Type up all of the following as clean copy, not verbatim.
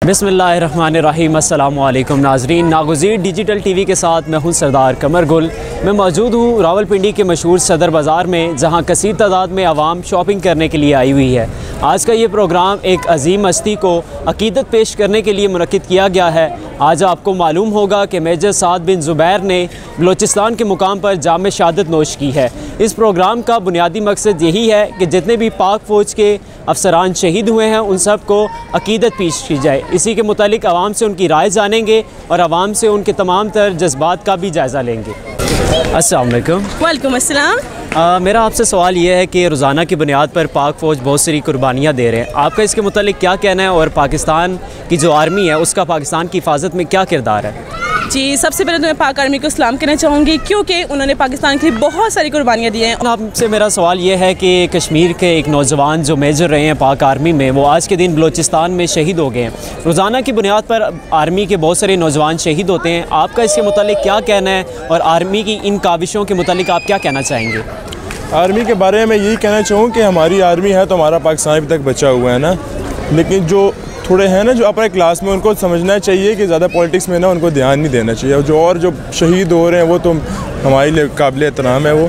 बिस्मिल्लाहिर्रहमानिर्रहीम। अस्सलामु अलैकुम नाज़रीन, नागुज़ीर डिजिटल टीवी के साथ मैं हूं सरदार कमर गुल। मैं मौजूद हूं रावलपिंडी के मशहूर सदर बाज़ार में, जहां कसीर तादाद में आवाम शॉपिंग करने के लिए आई हुई है। आज का ये प्रोग्राम एक अजीम हस्ती को अकीदत पेश करने के लिए मुनक्किद किया गया है। आज आपको मालूम होगा कि मेजर साद बिन ज़ुबैर ने बलोचिस्तान के मुकाम पर जाम शहादत नोश की है। इस प्रोग्राम का बुनियादी मकसद यही है कि जितने भी पाक फ़ौज के अफसरान शहीद हुए हैं उन सब को अकीदत पेश की जाए। इसी के मुतालिक आवाम से उनकी राय जानेंगे और आवाम से उनके तमाम तर जज्बात का भी जायज़ा लेंगे। अस्सलाम वालेकुम। वालेकुम अस्सलाम। मेरा आपसे सवाल ये है कि रोज़ाना की बुनियाद पर पाक फ़ौज बहुत सारी कुर्बानियाँ दे रहे हैं, आपका इसके मुतालिक क्या कहना है और पाकिस्तान की जो आर्मी है उसका पाकिस्तान की हिफाजत में क्या किरदार है? जी, सबसे पहले तो मैं पाक आर्मी को सलाम कहना चाहूँगी, क्योंकि उन्होंने पाकिस्तान के लिए बहुत सारी कुर्बानियाँ दी हैं। आपसे मेरा सवाल ये है कि कश्मीर के एक नौजवान जो मेजर रहे हैं पाक आर्मी में, वो आज के दिन बलोचिस्तान में शहीद हो गए हैं। रोज़ाना की बुनियाद पर आर्मी के बहुत सारे नौजवान शहीद होते हैं, आपका इसके मुतालिक क्या कहना है और आर्मी की इन काविशों के मुतालिक आप क्या कहना चाहेंगे? आर्मी के बारे में यही कहना चाहूँ कि हमारी आर्मी है तो हमारा पाकिस्तान अभी तक बचा हुआ है ना, लेकिन जो थोड़े हैं ना जो अपने क्लास में, उनको समझना चाहिए कि ज़्यादा पॉलिटिक्स में ना उनको ध्यान नहीं देना चाहिए। जो शहीद हो रहे हैं वो तो हमारे लिए काबिल एहतराम है वो,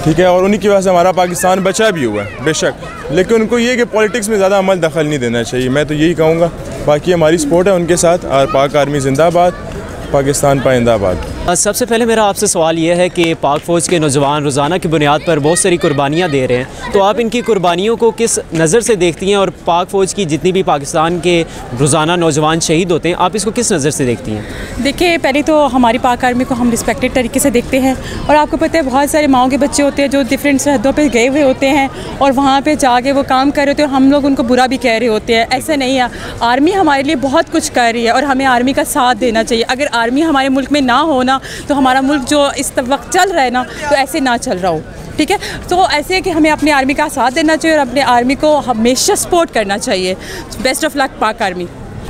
ठीक है, और उन्हीं की वजह से हमारा पाकिस्तान बचा भी हुआ है बेशक, लेकिन उनको ये कि पॉलिटिक्स में ज़्यादा अमल दखल नहीं देना चाहिए। मैं तो यही कहूँगा, बाकी हमारी सपोर्ट है उनके साथ। और पाक आर्मी जिंदाबाद, पाकिस्तान पाइंदाबाद। सबसे पहले मेरा आपसे सवाल यह है कि पाक फ़ौज के नौजवान रोज़ाना की बुनियाद पर बहुत सारी कुर्बानियाँ दे रहे हैं, तो आप इनकी कुर्बानियों को किस नज़र से देखती हैं? और पाक फ़ौज की जितनी भी पाकिस्तान के रोज़ाना नौजवान शहीद होते हैं, आप इसको किस नज़र से देखती हैं? देखिए, पहले तो हमारी पाक आर्मी को हम रिस्पेक्टेड तरीके से देखते हैं, और आपको पता है बहुत सारे माओं के बच्चे होते हैं जो डिफरेंट सरहदों पर गए हुए होते हैं और वहाँ पर जाके वो काम कर रहे होते हैं, हम लोग उनको बुरा भी कह रहे होते हैं। ऐसा नहीं है, आर्मी हमारे लिए बहुत कुछ कर रही है और हमें आर्मी का साथ देना चाहिए। अगर आर्मी हमारे मुल्क में ना हो ना, तो हमारा मुल्क जो इस वक्त चल रहा है ना, तो ऐसे ना चल रहा हो, ठीक है। तो ऐसे है कि हमें अपनी आर्मी का साथ देना चाहिए और अपने आर्मी को हमेशा सपोर्ट करना चाहिए। बेस्ट ऑफ लक पाक आर्मी।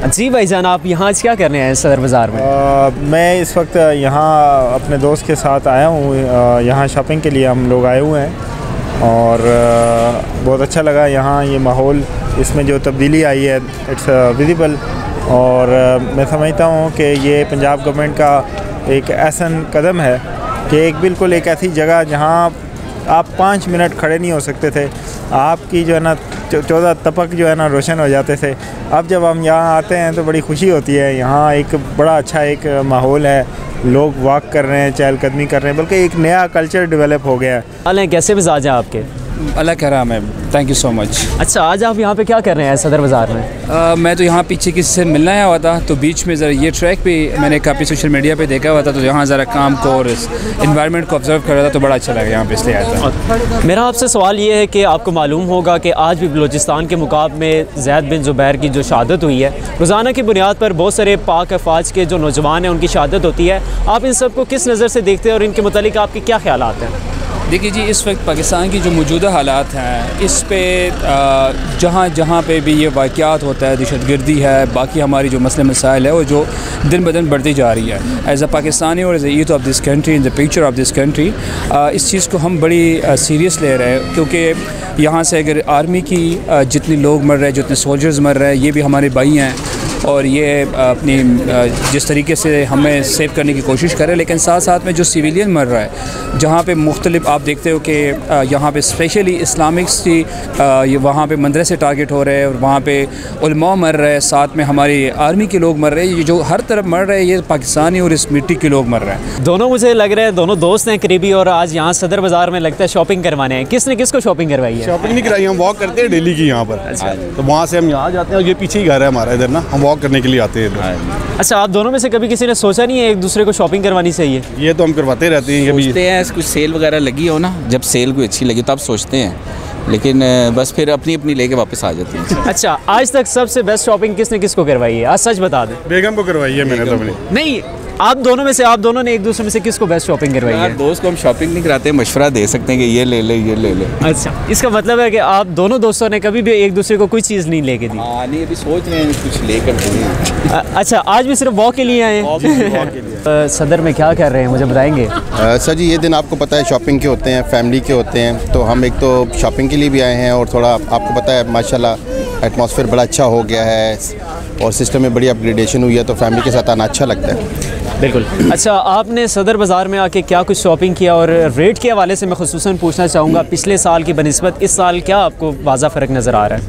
जी भाईजान, आप यहाँ आज क्या करने हैं सदर बाज़ार में? मैं इस वक्त यहाँ अपने दोस्त के साथ आया हूँ, यहाँ शॉपिंग के लिए हम लोग आए हुए हैं और बहुत अच्छा लगा यहाँ ये माहौल, इसमें जो तब्दीली आई है इट्स विजिबल। और मैं समझता हूँ कि ये पंजाब गवर्नमेंट का एक ऐसा कदम है कि बिल्कुल एक ऐसी जगह जहाँ आप 5 मिनट खड़े नहीं हो सकते थे, आपकी जो है ना 14 तपक जो है ना रोशन हो जाते थे। अब जब हम यहाँ आते हैं तो बड़ी खुशी होती है। यहाँ एक बड़ा अच्छा एक माहौल है, लोग वॉक कर रहे हैं, चहलकदमी कर रहे हैं, बल्कि एक नया कल्चर डेवलप हो गया है। हाल कैसे मिजाज हैं आपके? अल्लाह कह रहा ma'am, thank you so much. अच्छा, आज आप यहाँ पे क्या कर रहे हैं सदर बाज़ार में? मैं तो यहाँ पीछे किसी से मिलना आया हुआ था, तो बीच में ज़रा ये ट्रैक पे मैंने काफ़ी सोशल मीडिया पे देखा हुआ था, तो यहाँ ज़रा काम को और इन्वायरमेंट को ऑब्जर्व कर रहा था, तो बड़ा अच्छा लगा यहाँ पे, इसलिए आया था। मेरा आपसे सवाल ये है कि आपको मालूम होगा कि आज भी बलोचिस्तान के मुकाम में ज़ैद बिन ज़ुबैर की जो शहादत हुई है, रोज़ाना की बुनियाद पर बहुत सारे पाक अफवाज के जो नौजवान हैं उनकी शहादत होती है। आप इन सब को किस नज़र से देखते हैं और इनके मुतालिक आपके क्या ख्यालात हैं? देखिए जी, इस वक्त पाकिस्तान की जो मौजूदा हालात हैं, इस पे जहाँ जहाँ पे भी ये वाक़यात होता है, दहशतगर्दी है, बाकी हमारी जो मसले मसाइल है वो जो दिन ब दिन बढ़ती जा रही है, एज़ अ पाकिस्तानी और as a youth of this country, in the picture of this country, इस चीज़ को हम बड़ी सीरियस ले रहे हैं। क्योंकि यहाँ से अगर आर्मी की जितने लोग मर रहे हैं, जितने सोल्जर्स मर रहे हैं, ये भी हमारे भाई हैं और ये अपनी जिस तरीके से हमें सेव करने की कोशिश कर रहे हैं, लेकिन साथ साथ में जो सिविलियन मर रहा है, जहाँ पे मुख्तलिफ आप देखते हो कि यहाँ पे स्पेशली इस्लामिक्स की ये वहाँ पे मदरसे टारगेट हो रहे हैं और वहाँ पे उलमा मर रहे हैं, साथ में हमारी आर्मी के लोग मर रहे हैं। ये जो हर तरफ मर रहे हैं, ये पाकिस्तानी और इस मिट्टी के लोग मर रहे हैं। दोनों मुझे लग रहे हैं दोनों दोस्त हैं करीबी, और आज यहाँ सदर बाज़ार में लगता है शॉपिंग करवाने हैं। किसने किसको शॉपिंग करवाई है? शॉपिंग नहीं कराई, हम वॉक करते हैं डेली की यहाँ पर। अच्छा। तो वहाँ से हम यहाँ जाते हैं और ये पीछे ही घर है हमारा, इधर ना हम वॉक करने के लिए आते हैं। अच्छा, आप दोनों में से कभी किसी ने सोचा नहीं है एक दूसरे को शॉपिंग करवानी चाहिए? ये तो हम करवाते रहते हैं, कभी सोचते हैं कुछ सेल वगैरह लगी हो ना, जब सेल कोई अच्छी लगी तब सोचते हैं, लेकिन बस फिर अपनी अपनी लेके वापस आ जाती हैं। अच्छा, आज तक सबसे बेस्ट शॉपिंग किसने किसको करवाई है? आज सच बता दें। बेगम को करवाई है मैंने तो अपनी। नहीं, आप दोनों में से आप दोनों ने एक दूसरे में से किसको बेस्ट शॉपिंग करवाई है? दोस्त को हम शॉपिंग नहीं कराते, मशवरा दे सकते हैं कि ये ले ले ये ले ले। अच्छा, इसका मतलब है कि आप दोनों दोस्तों ने कभी भी एक दूसरे को कोई चीज़ नहीं लेके दी? नहीं, अभी सोच रहे हैं कुछ लेकर। अच्छा, आज भी सिर्फ वॉक के लिए आए हैं? सदर में क्या कर रहे हैं मुझे बताएंगे? सर जी, ये दिन आपको पता है शॉपिंग के होते हैं, फैमिली के होते हैं, तो हम एक तो शॉपिंग के लिए भी आए हैं और थोड़ा आपको पता है माशाल्लाह एटमॉस्फेयर बड़ा अच्छा हो गया है और सिस्टम में बड़ी अपग्रेडेशन हुई है, तो फैमिली के साथ आना अच्छा लगता है। बिल्कुल। अच्छा, आपने सदर बाज़ार में आके क्या कुछ शॉपिंग किया, और रेट के हवाले से मैं खुसूसन पूछना चाहूँगा पिछले साल की बनिस्बत इस साल क्या आपको वाज़ा फ़र्क नज़र आ रहा है?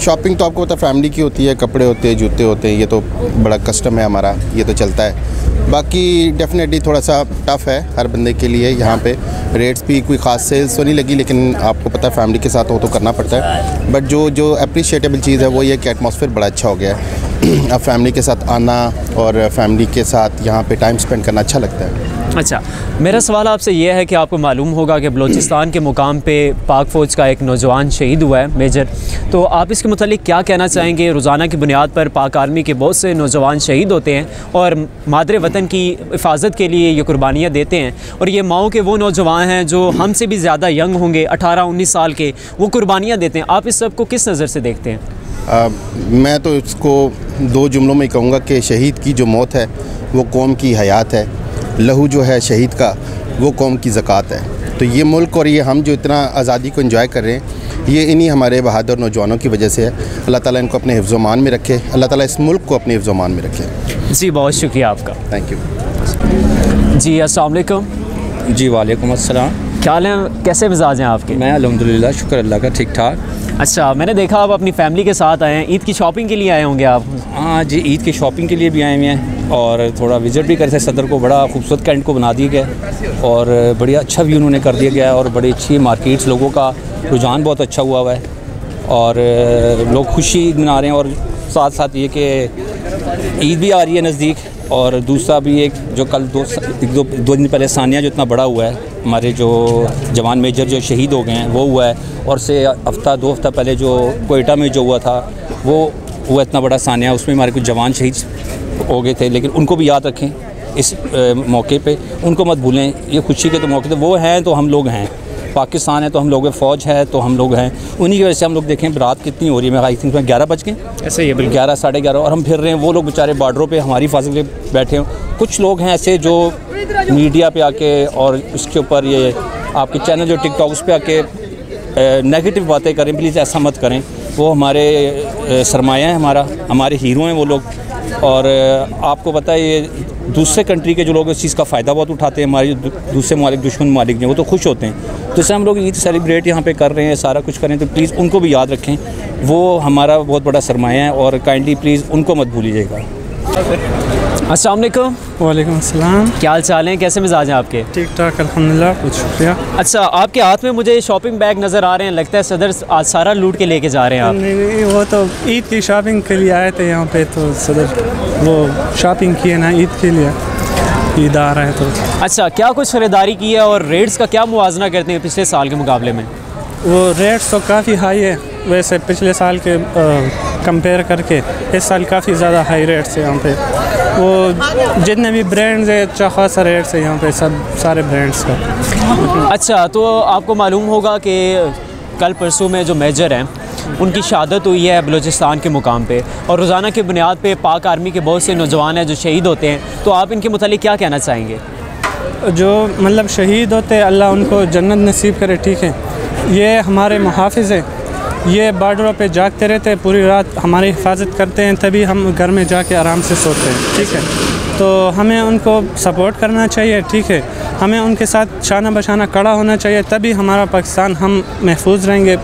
शॉपिंग तो आपको पता फैमिली की होती है, कपड़े होते हैं, जूते होते हैं, ये तो बड़ा कस्टम है हमारा, ये तो चलता है। बाकी डेफिनेटली थोड़ा सा टफ़ है हर बंदे के लिए यहाँ पे। रेट्स भी कोई ख़ास सेल्स तो नहीं लगी, लेकिन आपको पता है फैमिली के साथ हो तो करना पड़ता है। बट जो अप्रिशिएटेबल चीज़ है वो ये कि एटमॉस्फेयर बड़ा अच्छा हो गया है। अब फैमिली के साथ आना और फैमिली के साथ यहाँ पे टाइम स्पेंड करना अच्छा लगता है। अच्छा, मेरा सवाल आपसे ये है कि आपको मालूम होगा कि बलूचिस्तान के मुकाम पे पाक फ़ौज का एक नौजवान शहीद हुआ है, मेजर, तो आप इसके मुतालिक क्या कहना चाहेंगे? रोज़ाना की बुनियाद पर पाक आर्मी के बहुत से नौजवान शहीद होते हैं और मादरे वतन की हिफाजत के लिए ये कुर्बानियाँ देते हैं, और ये माओ के वो नौजवान हैं जो हमसे भी ज़्यादा यंग होंगे, 18-19 साल के, वो कुर्बानियाँ देते हैं। आप इस सब को किस नज़र से देखते हैं? मैं तो इसको 2 जुमलों में कहूँगा कि शहीद की जो मौत है वो कौम की हयात है, लहू जो है शहीद का वो कौम की ज़कात है। तो ये मुल्क और ये हम जो इतना आज़ादी को एंजॉय कर रहे हैं, ये इन्हीं हमारे बहादुर नौजवानों की वजह से है। अल्लाह ताला इनको अपने हिफ्ज़-ओ-मान में रखे, अल्लाह ताला इस मुल्क को अपने हिफ्ज़-ओ-मान में रखे। जी, बहुत शुक्रिया आपका। थैंक यू जी, अस्सलाम वालेकुम। जी वालेकुम अस्सलाम। क्या हाल है, कैसे मिजाज हैं आपके? मैं अल्हम्दुलिल्लाह, शुक्र अल्लाह का, ठीक ठाक। अच्छा, मैंने देखा आप अपनी फैमिली के साथ आए हैं, ईद की शॉपिंग के लिए आए होंगे आप? हाँ जी, ईद की शॉपिंग के लिए भी आए हुए हैं और थोड़ा विज़िट भी करते हैं। सदर को बड़ा खूबसूरत कैंट को बना दिया गया और बढ़िया अच्छा भी उन्होंने कर दिया गया है और बड़ी अच्छी मार्केट्स, लोगों का रुझान बहुत अच्छा हुआ है और लोग खुशी मना रहे हैं। और साथ साथ ये कि ईद भी आ रही है नज़दीक, और दूसरा भी एक जो कल दो दिन पहले सानिया जो इतना बड़ा हुआ है, हमारे जो जवान मेजर जो शहीद हो गए हैं वो हुआ है, और से 2 हफ्ता पहले जो कोयटा में जो हुआ था वो इतना बड़ा सानिया, उसमें हमारे कुछ जवान शहीद हो गए थे। लेकिन उनको भी याद रखें इस मौके पे, उनको मत भूलें। ये खुशी के तो मौके थे, वो हैं तो हम लोग हैं, पाकिस्तान है तो हम लोग हैं, फ़ौज है तो हम लोग हैं। उन्हीं की वजह से हम लोग देखें रात कितनी हो रही है, मैं आई थिंक 11 बज गए, ऐसे ही है, बिल्कुल 11 साढ़े 11, और हम फिर रहे हैं। वो लोग बेचारे बॉर्डरों पे हमारी हिफाजत के बैठे हैं। कुछ लोग हैं ऐसे जो मीडिया पे आके और इसके ऊपर ये आपके चैनल जो टिकटॉक उस पर आके नेगेटिव बातें करें, प्लीज़ ऐसा मत करें। वो हमारे सरमाया है, हमारे हीरो हैं वो लोग। और आपको पता है ये दूसरे कंट्री के जो लोग इस चीज़ का फ़ायदा बहुत उठाते हैं, हमारे दूसरे मालिक, दुश्मन मालिक जो वो तो खुश होते हैं। तो इससे हम लोग ईद सेलिब्रेट यहाँ पे कर रहे हैं, सारा कुछ करें, तो प्लीज़ उनको भी याद रखें, वो हमारा बहुत बड़ा सरमाया है और काइंडली प्लीज़ उनको मत भूलिएगा। अस्सलाम वालेकुम। वालेकुम अस्सलाम। क्या हाल चाल हैं, कैसे मिजाज हैं आपके? ठीक ठाक अल्हम्दुलिल्लाह, बहुत शुक्रिया। अच्छा, आपके हाथ में मुझे शॉपिंग बैग नज़र आ रहे हैं, लगता है सदर आज सारा लूट के लेके जा रहे हैं आप। नहीं, वो तो ईद की शॉपिंग के लिए आए थे यहाँ पे, तो सदर वो शॉपिंग किए ना ईद के लिए, ईद आ रहा है तो। अच्छा, क्या कुछ ख़रीदारी की है और रेट्स का क्या मुवाजना करते हैं पिछले साल के मुकाबले में? वो रेट्स तो काफ़ी हाई है वैसे, पिछले साल के कंपेयर करके इस साल काफ़ी ज़्यादा हाई रेट्स है यहाँ पे। वो जितने भी ब्रांड्स है अच्छा खासा रेट्स है यहाँ पे, सब सारे ब्रांड्स का। अच्छा, तो आपको मालूम होगा कि कल परसों में जो मेजर हैं उनकी शहादत हुई है बलूचिस्तान के मुकाम पे, और रोज़ाना की बुनियाद पे पाक आर्मी के बहुत से नौजवान हैं जो शहीद होते हैं, तो आप इनके मुतालिक क्या कहना चाहेंगे? जो मतलब शहीद होते हैं, अल्लाह उनको जन्नत नसीब करे, ठीक है। ये हमारे मुहाफ़िज़ हैं, ये बॉर्डरों पे जागते रहते हैं, पूरी रात हमारी हिफाजत करते हैं, तभी हम घर में जाके आराम से सोते हैं, ठीक है। तो हमें उनको सपोर्ट करना चाहिए, ठीक है। हमें उनके साथ शाना बशाना खड़ा होना चाहिए, तभी हमारा पाकिस्तान हम महफूज रहेंगे।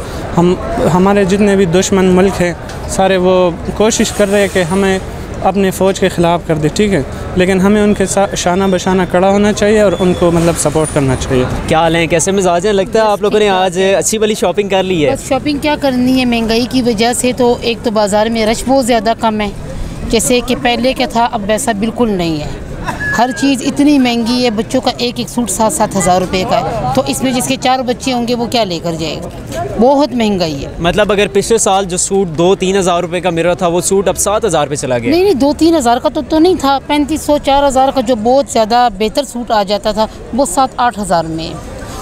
हमारे जितने भी दुश्मन मुल्क हैं सारे वो कोशिश कर रहे हैं कि हमें अपने फ़ौज के ख़िलाफ़ कर दे, ठीक है। लेकिन हमें उनके साथ शाना बशाना खड़ा होना चाहिए और उनको मतलब सपोर्ट करना चाहिए। क्या हाल है, कैसे मिजाज हैं? लगता है आप लोगों ने आज अच्छी वाली शॉपिंग कर ली है। बस शॉपिंग क्या करनी है, महंगाई की वजह से तो एक तो बाज़ार में रश बहुत ज़्यादा कम है, जैसे कि पहले क्या था अब वैसा बिल्कुल नहीं है। हर चीज़ इतनी महंगी है, बच्चों का एक सूट 7-7 हज़ार रुपये का है, तो इसमें जिसके 4 बच्चे होंगे वो क्या लेकर जाएगा, बहुत महंगाई है। मतलब अगर पिछले साल जो सूट 2-3 हज़ार रुपये का मिल रहा था वो सूट अब 7 हज़ार पे चला गया? नहीं, 2-3 हज़ार का तो नहीं था, 3500-4 हज़ार का जो बहुत ज़्यादा बेहतर सूट आ जाता था वो 7-8 हज़ार में।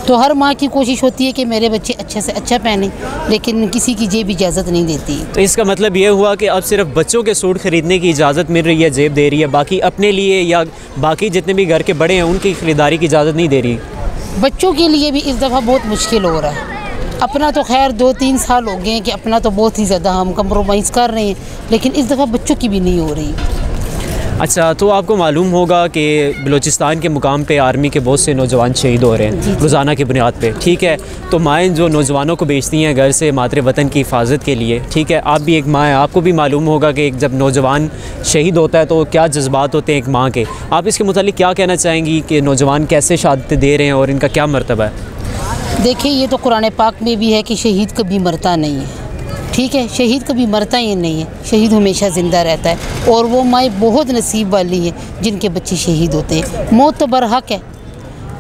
तो हर माँ की कोशिश होती है कि मेरे बच्चे अच्छे से अच्छा पहने, लेकिन किसी की जेब इजाज़त नहीं देती। तो इसका मतलब ये हुआ कि अब सिर्फ बच्चों के सूट ख़रीदने की इजाज़त मिल रही है, जेब दे रही है, बाकी अपने लिए या बाकी जितने भी घर के बड़े हैं उनकी ख़रीदारी की इजाज़त नहीं दे रही। बच्चों के लिए भी इस दफ़ा बहुत मुश्किल हो रहा है, अपना तो खैर 2-3 साल हो गए हैं कि अपना तो बहुत ही ज़्यादा हम कंप्रोमाइज़ कर रहे हैं, लेकिन इस दफ़ा बच्चों की भी नहीं हो रही। अच्छा, तो आपको मालूम होगा कि बलूचिस्तान के मुकाम पे आर्मी के बहुत से नौजवान शहीद हो रहे हैं रोज़ाना की बुनियाद पे, ठीक है। तो माएँ जो नौजवानों को भेजती हैं घर से मातृ वतन की हिफाजत के लिए, ठीक है, आप भी एक माँ हैं, आपको भी मालूम होगा कि जब नौजवान शहीद होता है तो क्या जज्बात होते हैं एक माँ के। आप इसके मुतालिक क्या कहना चाहेंगी कि नौजवान कैसे शहादत दे रहे हैं और इनका क्या मर्तबा है? देखिए, ये तो कुरान पाक में भी है कि शहीद कभी मरता नहीं है, ठीक है, शहीद कभी मरता ही नहीं है, शहीद हमेशा ज़िंदा रहता है। और वो माएँ बहुत नसीब वाली हैं जिनके बच्चे शहीद होते हैं। मौत तो बरहक है,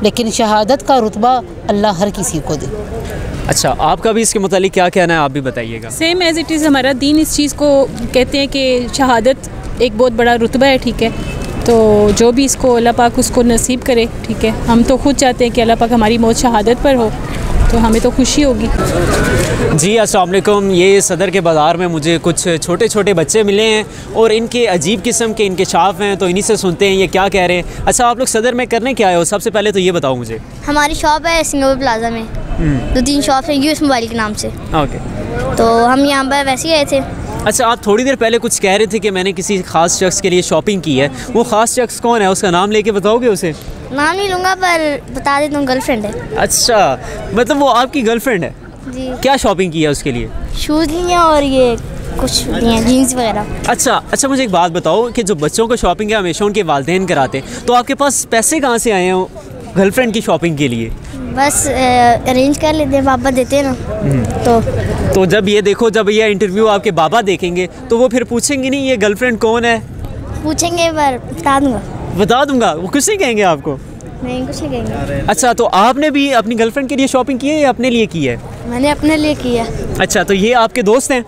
लेकिन शहादत का रुतबा अल्लाह हर किसी को दे। अच्छा, आपका भी इसके मुतालिक क्या कहना है, आप भी बताइएगा। सेम एज़ इट इज़ हमारा दीन इस चीज़ को कहते हैं कि शहादत एक बहुत बड़ा रुतबा है, ठीक है। तो जो भी इसको अल्लाह पाक उसको नसीब करे, ठीक है। हम तो खुद चाहते हैं कि अल्लाह पाक हमारी मौत शहादत पर हो, तो हमें तो खुशी होगी। जी अस्सलाम वालेकुम। ये सदर के बाज़ार में मुझे कुछ छोटे छोटे बच्चे मिले हैं और इनके अजीब किस्म के इंकशाफ हैं, तो इन्हीं से सुनते हैं ये क्या कह रहे हैं। अच्छा, आप लोग सदर में करने क्या आए हो? सबसे पहले तो ये बताओ मुझे। हमारी शॉप है सिंगापुर प्लाजा में, 2-3 शॉप है यूएस मोबाइल के नाम से। ओके, तो हम यहाँ पर वैसे ही आए थे। अच्छा, आप थोड़ी देर पहले कुछ कह रहे थे कि मैंने किसी ख़ास शख्स के लिए शॉपिंग की है। वो ख़ास शख्स कौन है, उसका नाम लेके बताओगे उसे? नाम नहीं लूँगा पर बता देता हूँ, गर्लफ्रेंड है। अच्छा, मतलब वो आपकी गर्लफ्रेंड है? जी। क्या शॉपिंग की है उसके लिए? शूज़ लिए और ये कुछ लिए जीन्स वगैरह। अच्छा, मुझे एक बात बताओ कि जो बच्चों को शॉपिंग है हमेशा उनके वालिदैन कराते, तो आपके पास पैसे कहाँ से आए हैं गर्लफ्रेंड की शॉपिंग के लिए? बस अरेंज कर लेते हैं, पापा देते हैं ना। तो जब ये देखो, जब ये इंटरव्यू आपके बाबा देखेंगे तो वो फिर पूछेंगे नहीं ये गर्लफ्रेंड कौन है? पूछेंगे पर बता दूंगा। वो कुछ नहीं कहेंगे आपको? नहीं, कुछ नहीं कहेंगे। अच्छा, तो आपने भी अपनी गर्लफ्रेंड के लिए शॉपिंग की है या अपने लिए की है? मैंने अपने लिए की है। अच्छा, तो ये आपके दोस्त हैं?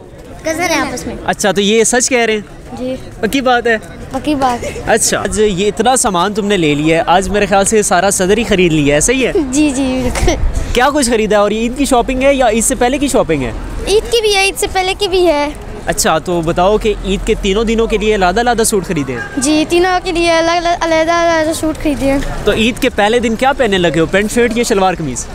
कज़न है आपस में। अच्छा, तो ये सच कह रहे हैं? जी, पक्की बात है? पक्की बात। अच्छा, आज ये इतना सामान तुमने ले लिया है, आज मेरे ख्याल से सारा सदर ही खरीद लिया है, सही है? जी जी बिल्कुल। क्या कुछ खरीदा है? और ये ईद की शॉपिंग है या ईद से पहले की शॉपिंग है? ईद की भी है, ईद से पहले की भी है। अच्छा, तो बताओ कि ईद के तीनों दिनों के लिए अलग-अलग सूट खरीदे? जी, तीनों के लिए अलग-अलग सूट खरीदे हैं। तो ईद के पहले दिन क्या पहनने लगे हो, पैंट शर्ट या शलवार कमीज़?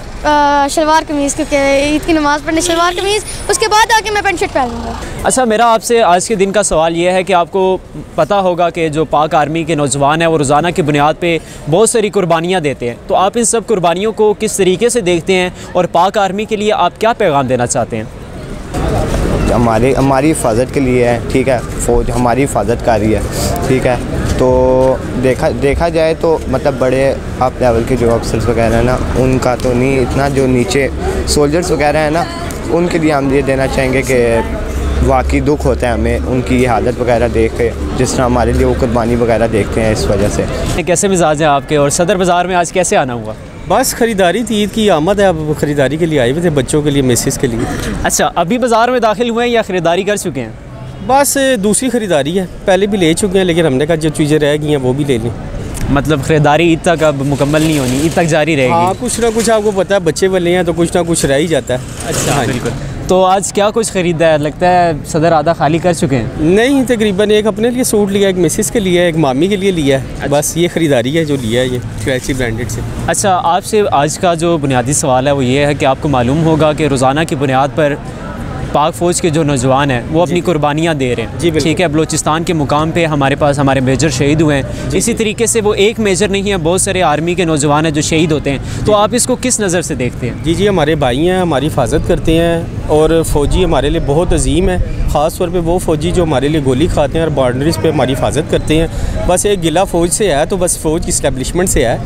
शलवार कमीज़, क्योंकि ईद की नमाज़ पढ़ने शलवार कमीज़, उसके बाद आके मैं पैंट शर्ट पहनूँगा। अच्छा, मेरा आपसे आज के दिन का सवाल ये है कि आपको पता होगा कि जो पाक आर्मी के नौजवान हैं वो रोज़ाना की बुनियाद पे बहुत सारी कुर्बानियाँ देते हैं, तो आप इन सब कुर्बानियों को किस तरीके से देखते हैं और पाक आर्मी के लिए आप क्या पैगाम देना चाहते हैं? हमारी हिफाजत के लिए है, ठीक है, फ़ौज हमारी हिफाजत कर रही है, ठीक है। तो देखा जाए तो मतलब बड़े अप लेवल के जो अफसर्स वगैरह हैं ना, उनका तो नहीं इतना, जो नीचे सोल्जर्स वगैरह हैं ना, उनके लिए हम ये देना चाहेंगे कि वाकई दुख होता है हमें उनकी ये हालत वगैरह देख के, जिस तरह हमारे लिए वो कुर्बानी वगैरह देखते हैं। इस वजह से कैसे मिजाज हैं आपके, और सदर बाज़ार में आज कैसे आना हुआ? बस ख़रीदारी थी, ईद की आमद है, अब ख़रीदारी के लिए आए हुए थे, बच्चों के लिए, मिसेस के लिए। अच्छा, अभी बाज़ार में दाखिल हुए हैं या ख़रीदारी कर चुके हैं? बस दूसरी ख़रीदारी है, पहले भी ले चुके हैं, लेकिन हमने कहा जो चीज़ें रह गई हैं वो भी ले लें। मतलब ख़रीदारी ईद तक अब मुकम्मल नहीं होनी, ईद तक जारी रहेगी? हाँ, कुछ ना कुछ, आपको पता है बच्चे वाले हैं तो कुछ ना कुछ रह ही जाता है। अच्छा, हाँ, बिल्कुल। तो आज क्या कुछ ख़रीदा है? लगता है सदर आधा खाली कर चुके हैं। नहीं, तकरीबन एक अपने लिए सूट लिया, एक मिसेस के लिए, एक मामी के लिए लिया है। अच्छा। बस ये ख़रीदारी है जो लिया है ये क्रैची ब्रांडेड से। अच्छा, आपसे आज का जो बुनियादी सवाल है वो ये है कि आपको मालूम होगा कि रोज़ाना की बुनियाद पर पाक फ़ौज के जो नौजवान हैं वो अपनी कुर्बानियाँ दे रहे हैं, ठीक है। बलूचिस्तान के मुकाम पे हमारे पास हमारे मेजर शहीद हुए हैं, इसी तरीके से वो एक मेजर नहीं है, बहुत सारे आर्मी के नौजवान हैं जो शहीद होते हैं, तो आप इसको किस नज़र से देखते हैं? जी, हमारे भाई हैं, हमारी हिफाजत करते हैं और फ़ौजी हमारे लिए बहुत अजीम है, ख़ास तौर पे वो फ़ौजी जो हमारे लिए गोली खाते हैं और बाउंड्रीज़ पे हमारी हिफाजत करते हैं। बस एक गिला फ़ौज से है, तो बस फ़ौज की इस्टेब्लिशमेंट से है,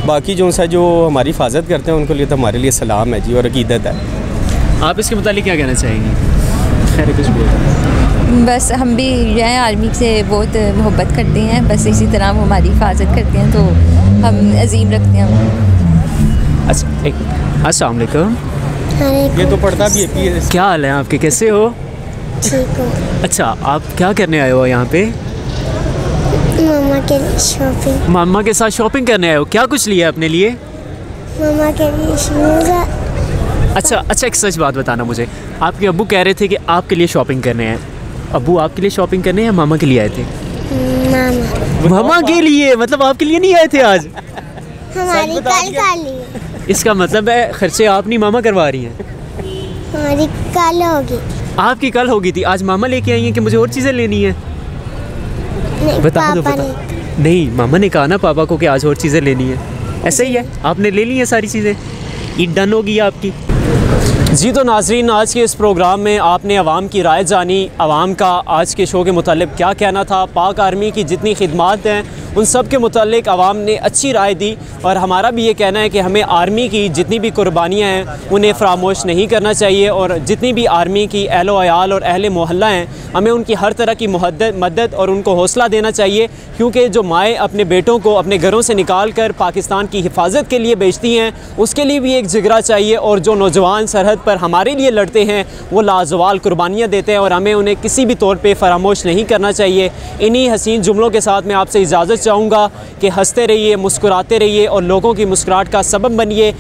बाकी जो हमारी हिफाजत करते हैं उनके लिए तो हमारे लिए सलाम है जी और अकीदत है। आप इसके मुतालिक क्या कहना चाहेंगी? खैर, कुछ बस हम भी जो है आर्मी से बहुत मोहब्बत करते हैं, बस इसी तरह वो हमारी हिफाजत करते हैं तो हम अजीम रखते हैं। अच्छा, अस्सलाम वालेकुम। ये तो पढ़ता भी है। क्या हाल है आपके, कैसे हो? ठीक हो। अच्छा, आप क्या करने आए हो यहाँ पे? मामा के लिए शॉपिंग। मामा के साथ शॉपिंग करने आए हो? क्या कुछ लिया अपने लिए? मामा के लिए शूज़। अच्छा, एक सच बात बताना मुझे, आपके अब्बू कह रहे थे कि आपके लिए शॉपिंग करने हैं। अब्बू आपके लिए शॉपिंग करने या मामा के लिए आए थे? मामा के लिए, मतलब आपके लिए नहीं आए थे आज? हमारी कल का लिए। इसका मतलब है खर्चे आप नहीं मामा करवा रही हैं? हमारी कल होगी। आपकी कल होगी थी, आज मामा लेके आई हैं कि मुझे और चीज़ें लेनी है? नहीं, बता दो, पापा बता। नहीं, मामा ने कहा ना पापा को कि आज और चीज़ें लेनी है। ऐसा ही है, आपने ले ली हैं सारी चीज़ें, ईद डन होगी आपकी। जी तो नाज़रीन, आज के इस प्रोग्राम में आपने अवाम की राय जानी, अवाम का आज के शो के मुतालिक क्या कहना था, पाक आर्मी की जितनी खिदमात हैं उन सब के मुतालिक अवाम ने अच्छी राय दी। और हमारा भी ये कहना है कि हमें आर्मी की जितनी भी कुर्बानियाँ हैं उन्हें फरामोश नहीं करना चाहिए, और जितनी भी आर्मी की अहलो अयाल और अहले मोहल्ला हैं हमें उनकी हर तरह की मदद और उनको हौसला देना चाहिए, क्योंकि जो माएँ अपने बेटों को अपने घरों से निकाल कर पाकिस्तान की हिफाजत के लिए भेजती हैं उसके लिए भी एक जिगरा चाहिए, और जो नौजवान सरहद पर हमारे लिए लड़ते हैं वो लाजवाल कुर्बानियाँ देते हैं और हमें उन्हें किसी भी तौर पर फरामोश नहीं करना चाहिए। इन्हीं हसीन जुमलों के साथ मैं आपसे इजाज़त चाहूँगा कि हंसते रहिए, मुस्कुराते रहिए और लोगों की मुस्कुराहट का सबब बनिए।